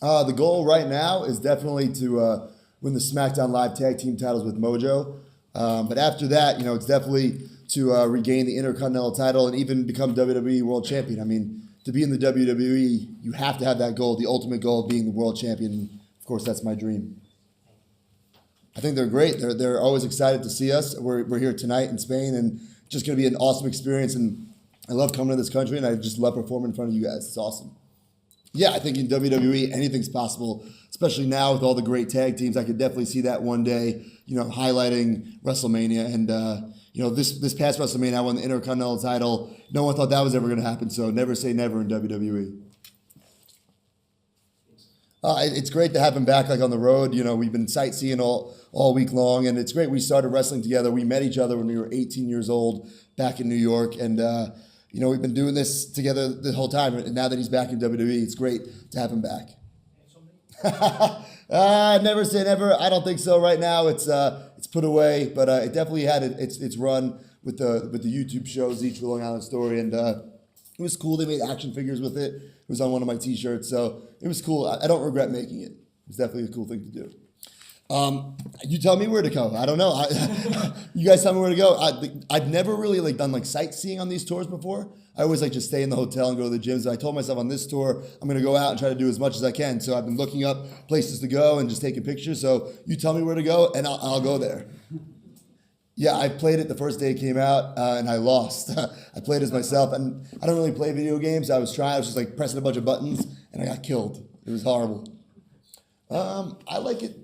The goal right now is definitely to win the SmackDown Live Tag Team titles with Mojo. But after that, it's definitely to regain the Intercontinental title and even become WWE World Champion. I mean, to be in the WWE, you have to have that goal, the ultimate goal of being the World Champion. Of course, that's my dream. I think they're great. They're always excited to see us. We're here tonight in Spain, and just going to be an awesome experience. And I love coming to this country, and I just love performing in front of you guys. It's awesome. Yeah, I think in WWE, anything's possible, especially now with all the great tag teams. I could definitely see that one day, highlighting WrestleMania. And, this past WrestleMania, I won the Intercontinental title. No one thought that was ever going to happen, so never say never in WWE. It's great to have him back, on the road. We've been sightseeing all week long, and it's great. We started wrestling together. We met each other when we were 18 years old back in New York, and we've been doing this together the whole time. And now that he's back in WWE, it's great to have him back. Never say never. I don't think so right now. It's put away, but it definitely had its run with the YouTube shows, each Long Island Story, and it was cool. They made action figures with it. It was on one of my T-shirts, so it was cool. I don't regret making it. It was definitely a cool thing to do. You tell me where to go. I don't know. You guys tell me where to go. I've never really done sightseeing on these tours before. I always just stay in the hotel and go to the gyms. I told myself on this tour, I'm going to go out and try to do as much as I can. So I've been looking up places to go and just taking pictures. So you tell me where to go and I'll go there. Yeah, I played it the first day it came out, and I lost. I played as myself, and I don't really play video games. I was just pressing a bunch of buttons, and I got killed. It was horrible. I like it,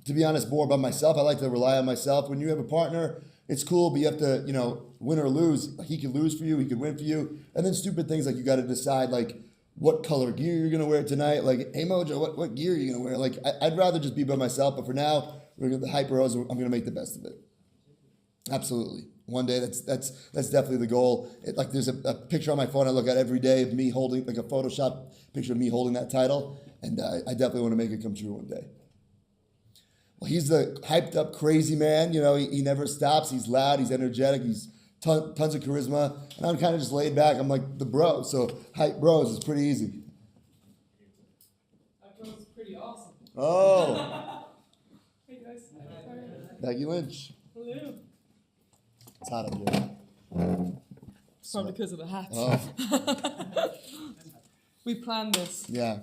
to be honest, more by myself. I like to rely on myself. When you have a partner, it's cool, but you have to, win or lose. He could lose for you, he could win for you. And then stupid things you got to decide, what color gear you're going to wear tonight. Hey, Mojo, what gear are you going to wear? I'd rather just be by myself, but for now, we're going to the Hyper Rose. I'm going to make the best of it. Absolutely. One day, that's definitely the goal. There's a picture on my phone I look at every day of me holding, a Photoshop picture of me holding that title, and I definitely want to make it come true one day. Well, he's the hyped up crazy man. He never stops. He's loud. He's energetic. He's tons of charisma, and I'm kind of just laid back. I'm like the bro, so hype bros is pretty easy. That was pretty awesome. Oh. Hey guys. Becky Lynch. Hello. It's hot up here. Probably because of the hats. Oh. We planned this. Yeah.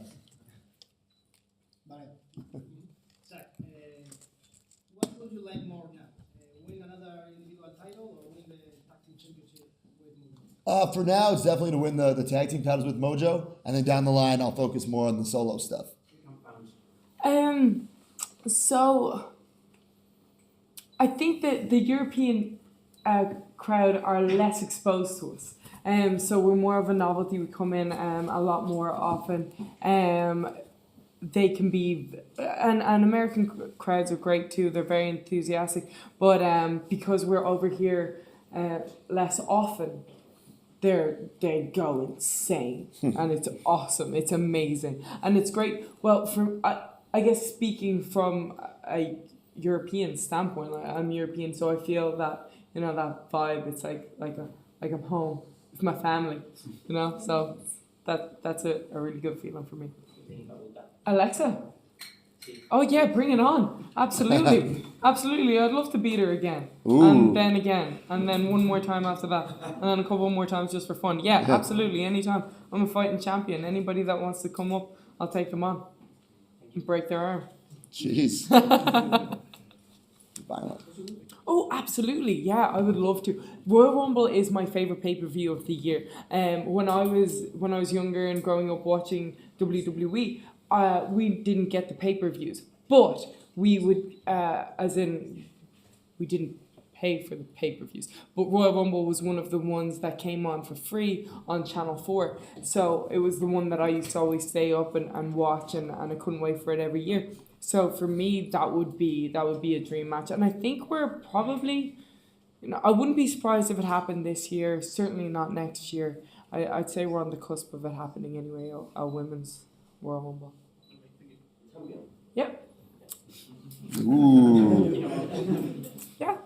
Zack, what would you like more now? Win another individual title or win the tag team championship with Mojo? For now, it's definitely to win the tag team titles with Mojo, and then down the line, I'll focus more on the solo stuff. So I think that the European crowd are less exposed to us. So we're more of a novelty. We come in a lot more often. They can be, and American crowds are great too. They're very enthusiastic. But because we're over here less often, they go insane, and it's awesome. It's amazing, and it's great. Well, I guess speaking from a European standpoint, I'm European, so I feel that that vibe. It's like I'm home with my family, So that's a really good feeling for me. Alexa. Oh yeah, bring it on. Absolutely. Absolutely. I'd love to beat her again. Ooh. And then again. And then one more time after that. And then a couple more times just for fun. Yeah, absolutely. Anytime. I'm a fighting champion. Anybody that wants to come up, I'll take them on. And break their arm. Jeez. Violent. Oh, absolutely. Yeah, I would love to. Royal Rumble is my favorite pay-per-view of the year. When I was younger and growing up watching WWE, we didn't get the pay-per-views, but we would, we didn't pay for the pay-per-views. But Royal Rumble was one of the ones that came on for free on Channel 4. So it was the one that I used to always stay up and watch, and I couldn't wait for it every year. So for me, that would be a dream match. And I think we're probably, I wouldn't be surprised if it happened this year, certainly not next year. I'd say we're on the cusp of it happening anyway, a women's Royal Rumble. Yep. Ooh. Yeah.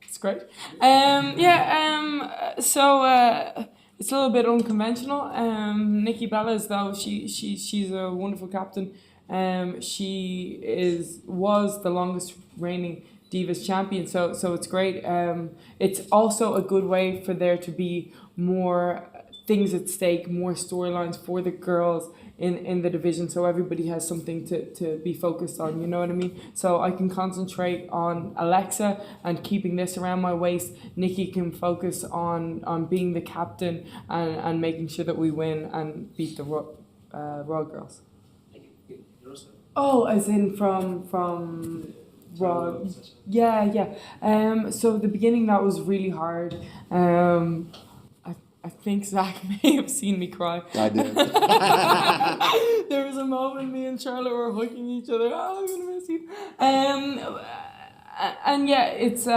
It's great. So it's a little bit unconventional. Nikki Bella's though, she's a wonderful captain. Was the longest reigning Divas champion, so it's great. It's also a good way for there to be more things at stake, more storylines for the girls in the division, so everybody has something to be focused on, you know what I mean? So I can concentrate on Alexa and keeping this around my waist. Nikki can focus on being the captain and making sure that we win and beat the Raw girls. Oh, as in from Raw. Yeah. So the beginning, that was really hard. I think Zack may have seen me cry. I did. There was a moment me and Charlotte were hugging each other. Oh, I'm gonna miss you. And yeah, it's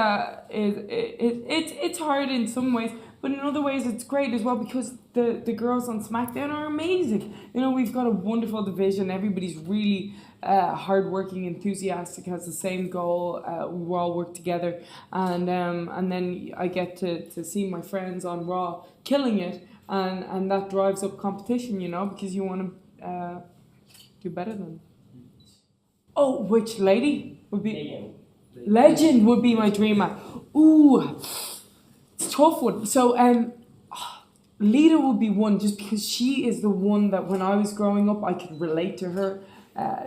hard in some ways, but in other ways it's great as well because the girls on SmackDown are amazing. You know, we've got a wonderful division. Everybody's really hardworking, enthusiastic, has the same goal. We all work together, and then I get to see my friends on Raw killing it, and that drives up competition. You know, because you want to do better than them. Oh, which lady would be? Legend would be my dream match. Ooh, it's a tough one. So Lita would be one just because she is the one that when I was growing up I could relate to her.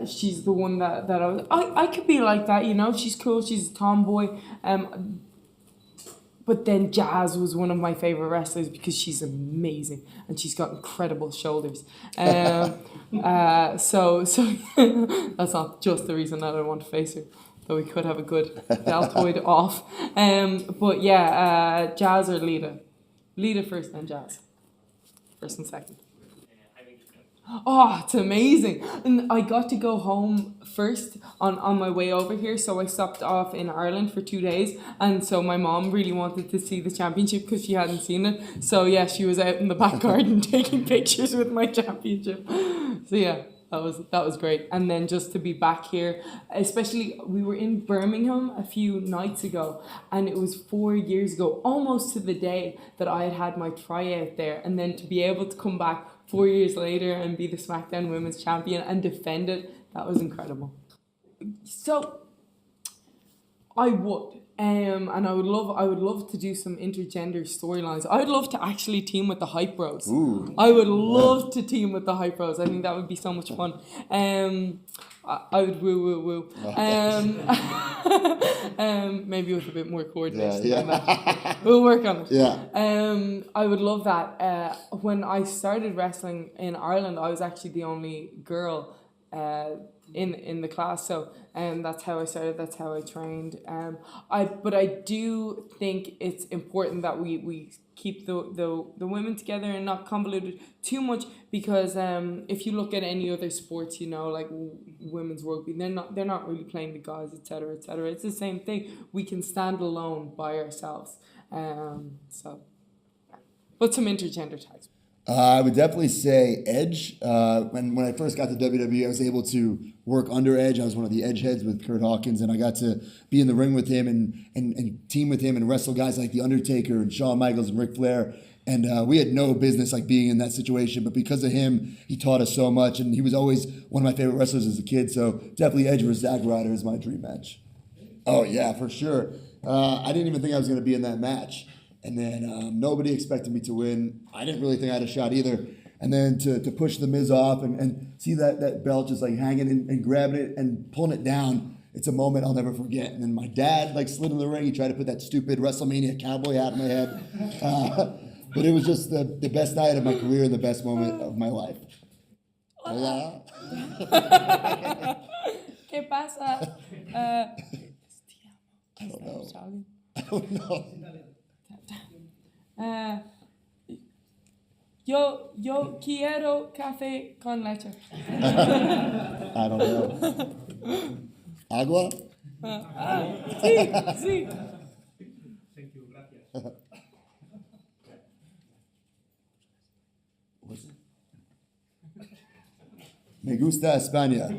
She's the one that I could be like that, you know. She's cool. She's a tomboy. But then Jazz was one of my favorite wrestlers because she's amazing and she's got incredible shoulders. So that's not just the reason that I want to face her. Though we could have a good deltoid off. But yeah, Jazz or Lita. Lita first, then Jazz. First and second. Oh, it's amazing. And I got to go home first on my way over here. So I stopped off in Ireland for 2 days. And so my mom really wanted to see the championship because she hadn't seen it. So yeah, she was out in the back garden taking pictures with my championship. So yeah, that was great. And then just to be back here, especially we were in Birmingham a few nights ago, and it was 4 years ago, almost to the day that I had my tryout there. And then to be able to come back 4 years later and be the SmackDown Women's Champion and defend it, that was incredible. So I would. And I would love to do some intergender storylines. I would love to actually team with the Hype Bros. Ooh. I would love to team with the Hype Bros. I think that would be so much fun. I would woo. Maybe with a bit more coordination than that. We'll work on it. Yeah. I would love that. When I started wrestling in Ireland, I was actually the only girl in the class, so that's how I started, that's how I trained. But I do think it's important that we keep the women together and not convoluted too much, because if you look at any other sports, you know, like women's rugby, they're not really playing the guys, etc. It's the same thing. We can stand alone by ourselves. But some intergender tags. I would definitely say Edge. When I first got to WWE, I was able to work under Edge. I was one of the Edge heads with Kurt Hawkins, and I got to be in the ring with him and team with him and wrestle guys like The Undertaker and Shawn Michaels and Ric Flair. And we had no business like being in that situation, but because of him, he taught us so much, and he was always one of my favorite wrestlers as a kid. So definitely Edge versus Zack Ryder is my dream match. Oh yeah, for sure. I didn't even think I was going to be in that match. And then nobody expected me to win. I didn't really think I had a shot either. And then to push the Miz off and see that belt just like hanging and grabbing it and pulling it down, it's a moment I'll never forget. And then my dad like slid in the ring. He tried to put that stupid WrestleMania cowboy hat in my head. But it was just the best night of my career and the best moment of my life. Hola. ¿Qué pasa? I don't know. Yo quiero café con leche. I don't know. Agua? Sí. Thank you, gracias. What's it? Me gusta España.